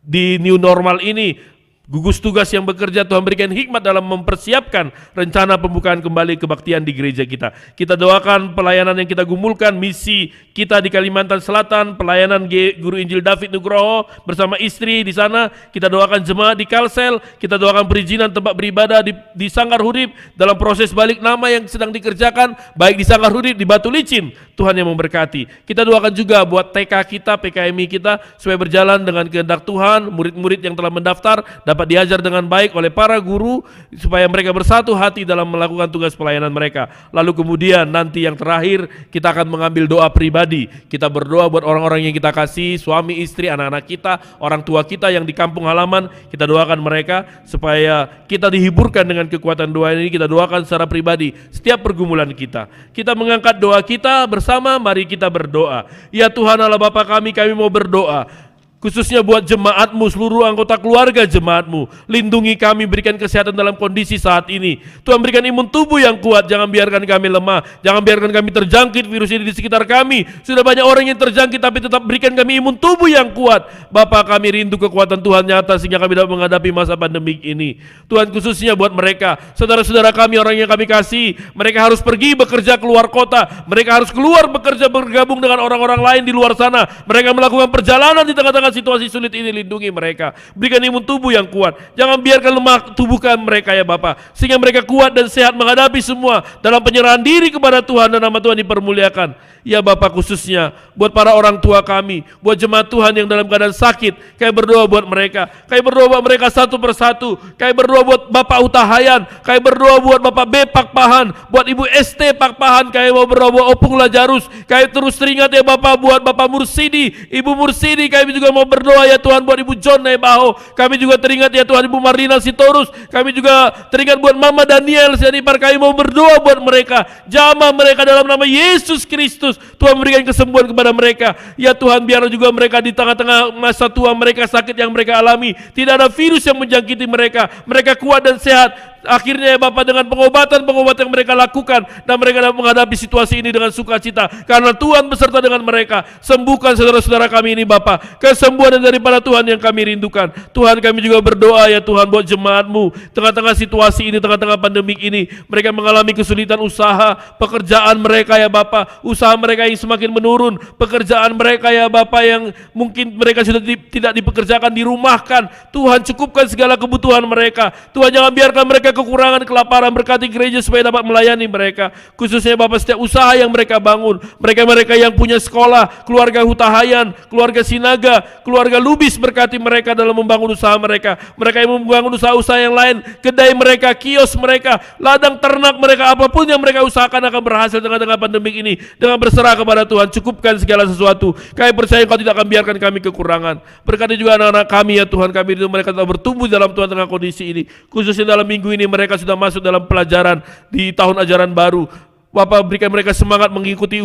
A: di new normal ini. Gugus tugas yang bekerja, Tuhan berikan hikmat dalam mempersiapkan rencana pembukaan kembali kebaktian di gereja kita. Kita doakan pelayanan yang kita gumulkan, misi kita di Kalimantan Selatan, pelayanan Guru Injil David Nugroho bersama istri di sana. Kita doakan jemaat di Kalsel, kita doakan perizinan tempat beribadah di Sanggar Hurib dalam proses balik nama yang sedang dikerjakan, baik di Sanggar Hurib, di Batu Licin. Tuhan yang memberkati. Kita doakan juga buat TK kita, PKMI kita, supaya berjalan dengan kehendak Tuhan. Murid-murid yang telah mendaftar dapat diajar dengan baik oleh para guru, supaya mereka bersatu hati dalam melakukan tugas pelayanan mereka. Lalu kemudian nanti yang terakhir, kita akan mengambil doa pribadi. Kita berdoa buat orang-orang yang kita kasih, suami, istri, anak-anak kita, orang tua kita yang di kampung halaman. Kita doakan mereka supaya kita dihiburkan dengan kekuatan doa ini. Kita doakan secara pribadi setiap pergumulan kita. Kita mengangkat doa kita bersama, mari kita berdoa. Ya Tuhan Allah Bapa kami mau berdoa khususnya buat jemaat-Mu, seluruh anggota keluarga jemaat-Mu. Lindungi kami, berikan kesehatan dalam kondisi saat ini. Tuhan berikan imun tubuh yang kuat, jangan biarkan kami lemah, jangan biarkan kami terjangkit virus ini di sekitar kami. Sudah banyak orang yang terjangkit, tapi tetap berikan kami imun tubuh yang kuat. Bapa, kami rindu kekuatan Tuhan nyata sehingga kami dapat menghadapi masa pandemik ini. Tuhan, khususnya buat mereka, saudara-saudara kami, orang yang kami kasih, mereka harus pergi bekerja keluar kota, mereka harus keluar bekerja bergabung dengan orang-orang lain di luar sana. Mereka melakukan perjalanan di tengah-tengah situasi sulit ini. Lindungi mereka, berikan imun tubuh yang kuat, jangan biarkan lemah tubuhkan mereka ya Bapa, sehingga mereka kuat dan sehat menghadapi semua dalam penyerahan diri kepada Tuhan dan nama Tuhan dipermuliakan. Ya Bapak, khususnya buat para orang tua kami, buat jemaat Tuhan yang dalam keadaan sakit, kami berdoa buat mereka. Kami berdoa buat mereka satu persatu. Kami berdoa buat Bapak Utahayan, kami berdoa buat Bapak B Pakpahan, buat Ibu ST Pakpahan, kami mau berdoa buat Opung Lazarus. Kami terus teringat ya Bapak buat Bapak Mursidi, Ibu Mursidi, kami juga mau berdoa ya Tuhan buat Ibu John Nebaho. Kami juga teringat ya Tuhan Ibu Marlina Sitorus. Kami juga teringat buat Mama Daniel Sianipar. Kami mau berdoa buat mereka, jamah mereka dalam nama Yesus Kristus. Tuhan berikan kesembuhan kepada mereka. Ya Tuhan, biar juga mereka di tengah-tengah masa tua mereka sakit yang mereka alami, tidak ada virus yang menjangkiti mereka. Mereka kuat dan sehat. Akhirnya ya Bapak, dengan pengobatan yang mereka lakukan, dan mereka dapat menghadapi situasi ini dengan sukacita, karena Tuhan beserta dengan mereka. Sembuhkan saudara-saudara kami ini Bapak, kesembuhan daripada Tuhan yang kami rindukan. Tuhan, kami juga berdoa ya Tuhan buat jemaat-Mu, tengah-tengah situasi ini, tengah-tengah pandemik ini, mereka mengalami kesulitan usaha, pekerjaan mereka ya Bapak, usaha mereka yang semakin menurun, pekerjaan mereka ya Bapak yang mungkin mereka sudah tidak dipekerjakan, dirumahkan. Tuhan, cukupkan segala kebutuhan mereka. Tuhan, jangan biarkan mereka kekurangan, kelaparan. Berkati gereja supaya dapat melayani mereka, khususnya Bapak setiap usaha yang mereka bangun, mereka yang punya sekolah, keluarga Hutahayan, keluarga Sinaga, keluarga Lubis, berkati mereka dalam membangun usaha mereka yang membangun usaha-usaha yang lain, kedai mereka, kios mereka, ladang ternak mereka, apapun yang mereka usahakan akan berhasil tengah-tengah pandemik ini, dengan berserah kepada Tuhan. Cukupkan segala sesuatu. Kami percaya Engkau tidak akan biarkan kami kekurangan. Berkati juga anak-anak kami ya Tuhan, kami itu mereka tetap bertumbuh dalam Tuhan tengah kondisi ini, khususnya dalam minggu ini mereka sudah masuk dalam pelajaran di tahun ajaran baru. Bapak, berikan mereka semangat mengikuti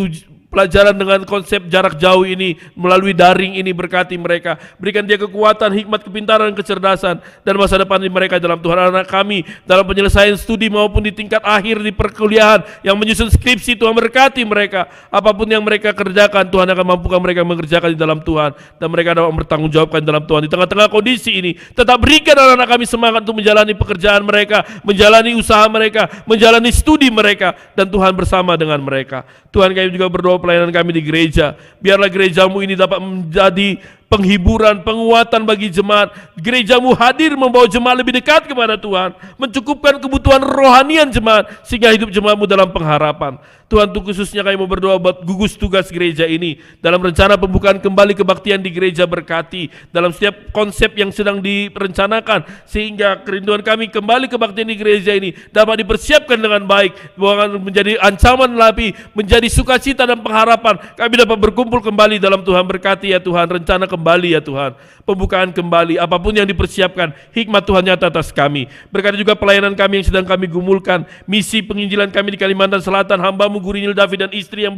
A: pelajaran dengan konsep jarak jauh ini, melalui daring ini. Berkati mereka, berikan dia kekuatan, hikmat, kepintaran, kecerdasan, dan masa depan di mereka dalam Tuhan. Anak kami dalam penyelesaian studi maupun di tingkat akhir di perkuliahan, yang menyusun skripsi, Tuhan berkati mereka. Apapun yang mereka kerjakan, Tuhan akan mampukan mereka mengerjakan di dalam Tuhan, dan mereka dapat bertanggung jawabkan dalam Tuhan. Di tengah-tengah kondisi ini, tetap berikan anak-anak kami semangat untuk menjalani pekerjaan mereka, menjalani usaha mereka, menjalani studi mereka, dan Tuhan bersama dengan mereka. Tuhan, kami juga berdoa pelayanan kami di gereja, biarlah gerejamu ini dapat menjadi penghiburan, penguatan bagi jemaat. Gerejamu hadir membawa jemaat lebih dekat kepada Tuhan, mencukupkan kebutuhan rohanian jemaat, sehingga hidup jemaatmu dalam pengharapan. Tuhan, untuk khususnya kami mau berdoa buat gugus tugas gereja ini, dalam rencana pembukaan kembali kebaktian di gereja. Berkati dalam setiap konsep yang sedang direncanakan, sehingga kerinduan kami kembali kebaktian di gereja ini dapat dipersiapkan dengan baik, bukan menjadi ancaman, tapi menjadi sukacita dan pengharapan. Kami dapat berkumpul kembali dalam Tuhan. Berkati ya Tuhan, rencana kembali ya Tuhan, pembukaan kembali, apapun yang dipersiapkan, hikmat Tuhan nyata atas kami. Berkati juga pelayanan kami yang sedang kami gumulkan, misi penginjilan kami di Kalimantan Selatan, hamba-Mu Gurinil David dan istri yang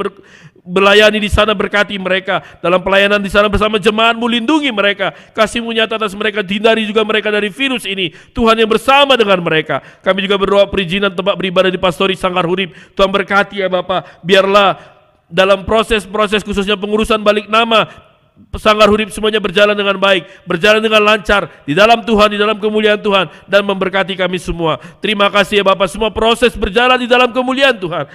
A: berlayani di sana. Berkati mereka dalam pelayanan di sana bersama jemaat-Mu, lindungi mereka, kasih-Mu nyata atas mereka, hindari juga mereka dari virus ini. Tuhan yang bersama dengan mereka. Kami juga berdoa perizinan tempat beribadah di Pastori Sanggar Hurib. Tuhan berkati ya Bapak, biarlah dalam proses-proses khususnya pengurusan balik nama Sanggar Hurib semuanya berjalan dengan baik, berjalan dengan lancar di dalam Tuhan, di dalam kemuliaan Tuhan, dan memberkati kami semua. Terima kasih ya Bapak, semua proses berjalan di dalam kemuliaan Tuhan.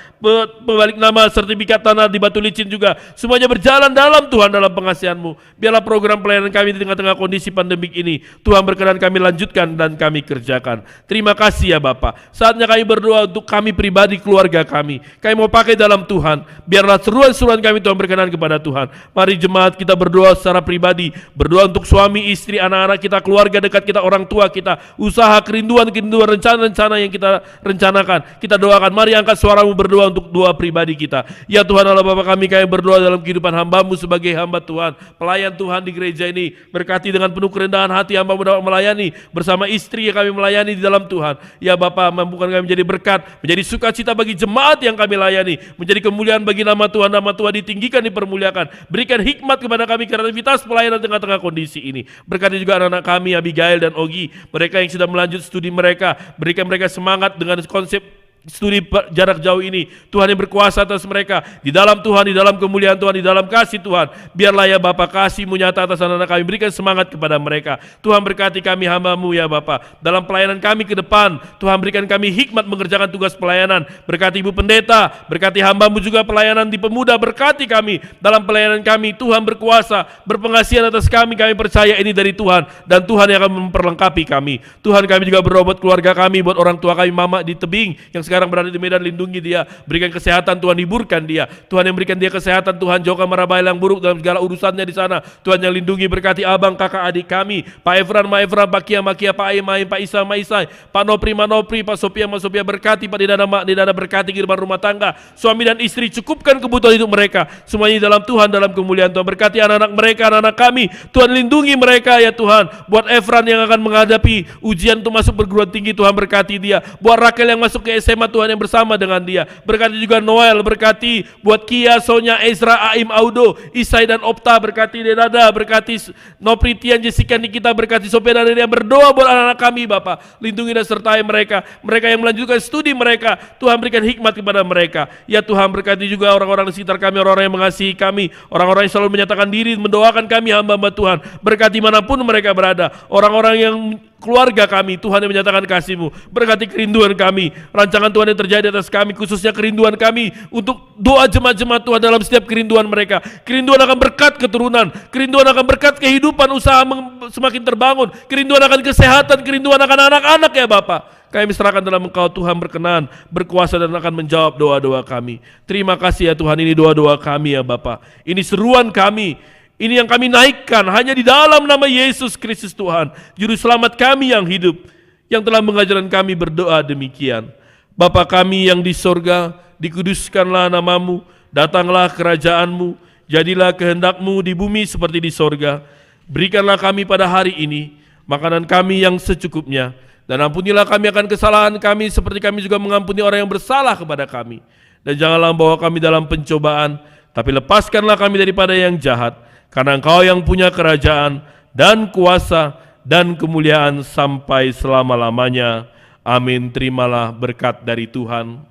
A: Pembalik nama sertifikat tanah di Batu Licin juga semuanya berjalan dalam Tuhan, dalam pengasihan-Mu. Biarlah program pelayanan kami di tengah-tengah kondisi pandemik ini, Tuhan berkenan kami lanjutkan dan kami kerjakan. Terima kasih ya Bapak. Saatnya kami berdoa untuk kami pribadi, keluarga kami. Kami mau pakai dalam Tuhan. Biarlah seruan-seruan kami Tuhan berkenan kepada Tuhan. Mari jemaat kita berdoa secara pribadi, berdoa untuk suami, istri, anak-anak kita, keluarga dekat kita, orang tua kita, usaha, kerinduan, rencana-rencana yang kita rencanakan. Kita doakan. Mari angkat suaramu berdoa untuk doa pribadi kita. Ya Tuhan Allah Bapa kami berdoa dalam kehidupan hamba-Mu sebagai hamba Tuhan, pelayan Tuhan di gereja ini. Berkati dengan penuh kerendahan hati hamba-Mu dapat melayani bersama istri yang kami melayani di dalam Tuhan. Ya Bapa, mampukan kami menjadi berkat, menjadi sukacita bagi jemaat yang kami layani, menjadi kemuliaan bagi nama Tuhan. Nama Tuhan ditinggikan, dipermuliakan. Berikan hikmat kepada kami, kreativitas pelayanan tengah-tengah kondisi ini. Berkati juga anak-anak kami Abigail dan Ogi, mereka yang sudah melanjut studi mereka. Berikan mereka semangat dengan konsep studi jarak jauh ini. Tuhan yang berkuasa atas mereka, di dalam Tuhan, di dalam kemuliaan Tuhan, di dalam kasih Tuhan. Biarlah ya Bapa, kasih-Mu nyata atas anak-anak kami. Berikan semangat kepada mereka. Tuhan berkati kami hamba-Mu ya Bapa, dalam pelayanan kami ke depan. Tuhan berikan kami hikmat mengerjakan tugas pelayanan. Berkati Ibu Pendeta, berkati hamba-Mu juga pelayanan di pemuda. Berkati kami dalam pelayanan kami. Tuhan berkuasa, berpengasihan atas kami. Kami percaya ini dari Tuhan, dan Tuhan yang akan memperlengkapi kami. Tuhan, kami juga berdoa buat keluarga kami, buat orang tua kami, mama di tebing yang sekarang berada di Medan, lindungi dia, berikan kesehatan Tuhan, hiburkan dia. Tuhan yang berikan dia kesehatan Tuhan, jauhkan mara bahaya yang buruk dalam segala urusannya di sana. Tuhan yang lindungi, berkati abang, kakak, adik kami, Pak Efran, Ma Efran, Pak Kia, Ma Kia, Pak Aim, Pak Isa, Ma Isai, Pak Nopri, Ma Nopri, Pak Sophia, Ma Sophia, berkati Pak Didana, berkati kehidupan rumah tangga, suami dan istri, cukupkan kebutuhan hidup mereka, semuanya dalam Tuhan, dalam kemuliaan Tuhan. Berkati anak-anak mereka, anak-anak kami, Tuhan lindungi mereka ya Tuhan. Buat Efran yang akan menghadapi ujian untuk masuk perguruan tinggi, Tuhan berkati dia. Buat Rakel yang masuk ke SMA, Tuhan yang bersama dengan dia. Berkati juga Noel, berkati buat Kia, Sonya, Ezra, Aim, Audo, Isai dan Opta, berkati Dedada, berkati Nopri, Tian, Jessica, Nikita, berkati Sophia dan Ria. Berdoa buat anak-anak kami Bapak, lindungi dan sertai mereka yang melanjutkan studi mereka, Tuhan berikan hikmat kepada mereka ya Tuhan. Berkati juga orang-orang di sekitar kami, orang-orang yang mengasihi kami, orang-orang yang selalu menyatakan diri, mendoakan kami hamba-hamba Tuhan. Berkati manapun mereka berada, orang-orang yang keluarga kami, Tuhan yang menyatakan kasih-Mu. Berkati kerinduan kami, rancangan Tuhan yang terjadi atas kami, khususnya kerinduan kami untuk doa jemaat-jemaat Tuhan dalam setiap kerinduan mereka. Kerinduan akan berkat keturunan, kerinduan akan berkat kehidupan usaha semakin terbangun, kerinduan akan kesehatan, kerinduan akan anak-anak ya Bapak. Kami serahkan dalam Engkau, Tuhan berkenan, berkuasa dan akan menjawab doa-doa kami. Terima kasih ya Tuhan, ini doa-doa kami ya Bapak. Ini seruan kami, ini yang kami naikkan hanya di dalam nama Yesus Kristus Tuhan, Juru Selamat kami yang hidup, yang telah mengajarkan kami berdoa demikian. Bapa kami yang di sorga, dikuduskanlah namamu, datanglah kerajaan-Mu, jadilah kehendak-Mu di bumi seperti di sorga. Berikanlah kami pada hari ini makanan kami yang secukupnya, dan ampunilah kami akan kesalahan kami seperti kami juga mengampuni orang yang bersalah kepada kami. Dan janganlah bawa kami dalam pencobaan, tapi lepaskanlah kami daripada yang jahat. Karena Engkau yang punya kerajaan dan kuasa dan kemuliaan sampai selama-lamanya. Amin. Terimalah berkat dari Tuhan.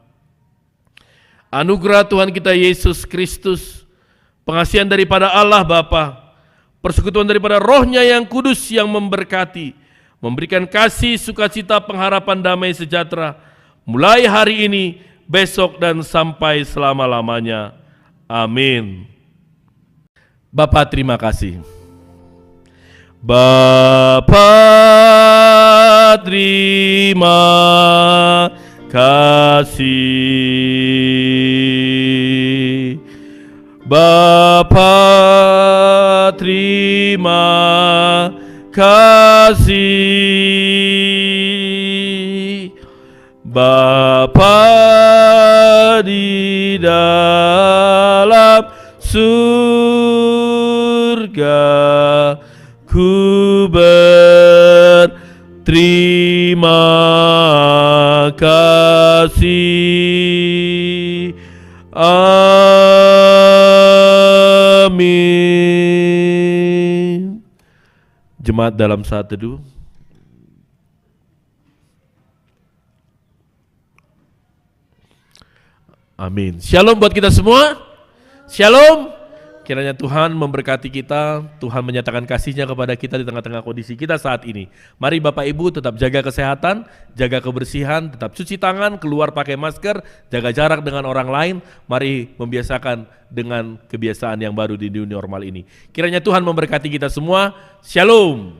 A: Anugerah Tuhan kita Yesus Kristus, pengasihan daripada Allah Bapa, persekutuan daripada Roh-Nya yang kudus yang memberkati, memberikan kasih, sukacita, pengharapan, damai sejahtera, mulai hari ini, besok, dan sampai selama-lamanya. Amin. Bapa terima kasih. Bapa terima kasih. Bapa terima kasih. Bapa di dalam surga, ku berterima kasih. Amin. Jemaat dalam saat teduh, amin. Shalom buat kita semua. Shalom. Kiranya Tuhan memberkati kita, Tuhan menyatakan kasih-Nya kepada kita di tengah-tengah kondisi kita saat ini. Mari Bapak Ibu tetap jaga kesehatan, jaga kebersihan, tetap cuci tangan, keluar pakai masker, jaga jarak dengan orang lain. Mari membiasakan dengan kebiasaan yang baru di dunia normal ini. Kiranya Tuhan memberkati kita semua. Shalom.